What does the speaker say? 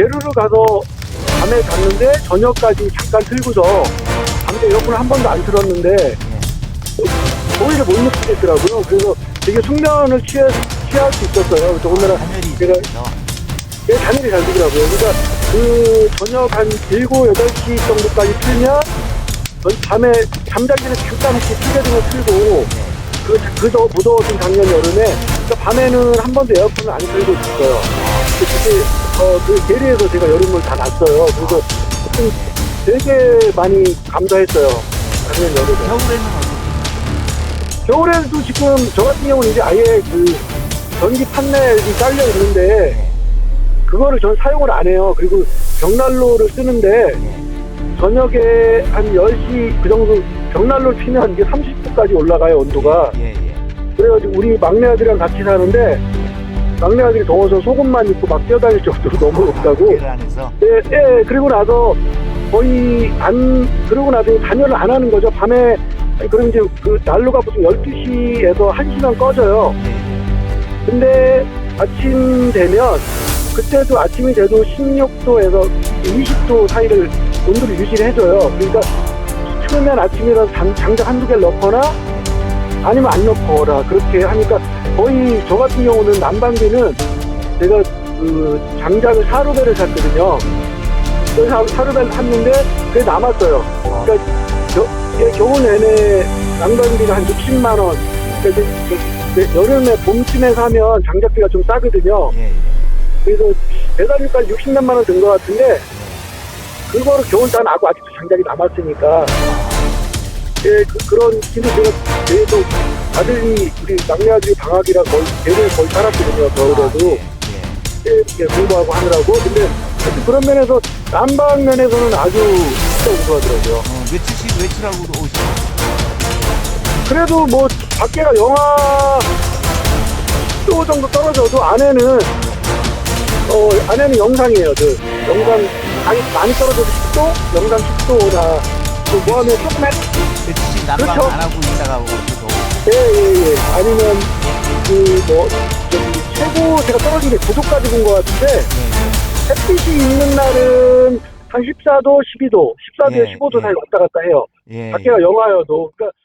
제주를 가서 밤에 갔는데 저녁까지 잠깐 틀고서 밤에 에어컨을 한 번도 안 틀었는데 더위를 못 느끼겠더라고요. 그래서 되게 숙면을 취할 수 있었어요. 그래서 오늘은 제가 단열이 잘 되더라고요. 그러니까 그 저녁 한 7, 8시 정도까지 틀면 밤에 잠자기 전에 잠깐 혹시 시계등을 틀고 그저 무더웠던 작년 여름에 그러니까 밤에는 한 번도 에어컨을 안 틀고 있었어요. 그 대리에서 제가 여름을 다 났어요. 그래서 되게 많이 감사했어요. 작년 여름에. 겨울에는 어떻게? 겨울에도 지금 저 같은 경우는 이제 아예 그 전기 판넬이 깔려 있는데 그거를 전 사용을 안 해요. 그리고 벽난로를 쓰는데 저녁에 한 10시 그 정도 벽난로를 피면 이게 30도까지 올라가요, 온도가. 그래가지고 우리 막내 아들이랑 같이 사는데 막내 아들이 더워서 속옷만 입고 막 뛰어다닐 정도로 너무 덥다고. 예, 그리고 나서 거의 그러고 나서 단열을 안 하는 거죠. 밤에, 그럼 이제 그 난로가 보통 12시에서 1시간 꺼져요. 근데 아침 되면, 그때도 아침이 돼도 16도에서 20도 사이를 온도를 유지를 해줘요. 그러니까 추우면 아침이라도 장작 한두 개를 넣거나 아니면 안 넣거나 그렇게 하니까 거의 저 같은 경우는 난방비는 제가 그 장작을 4루벨을 샀거든요. 그래서 4루벨 샀는데 그게 남았어요. 그러니까 겨울 내내 난방비가 한 60만 원. 그러니까 여름에 봄쯤에 사면 장작비가 좀 싸거든요. 그래서 배달비까지 60몇만 원 든 것 같은데 그거를 겨울 다 나고 아직도 장작이 남았으니까 그런 근데 제가 계속 우리 막내 아들이 방학이라 거의 배를 거의 살았거든요. 겨울에도 공부하고 하느라고. 근데 하여튼 그런 면에서 난방 면에서는 아주 진짜 우수하더라고요. 며칠씩 외출하고 오시죠? 그래도 뭐 밖에가 영하 10도 정도 떨어져도 안에는 영상이에요. 영상 많이 떨어져도 10도, 영상 10도나 뭐 하면 조금 며칠씩 난방 그렇죠. 안 하고 있다가 오셔도. 예. 아니면 최고 제가 떨어진 게 9도까지 본 것 같은데 햇빛이 있는 날은 한 14도, 12도, 14도에 15도 사이 왔다 갔다 해요. 밖에가 영하여도. 그러니까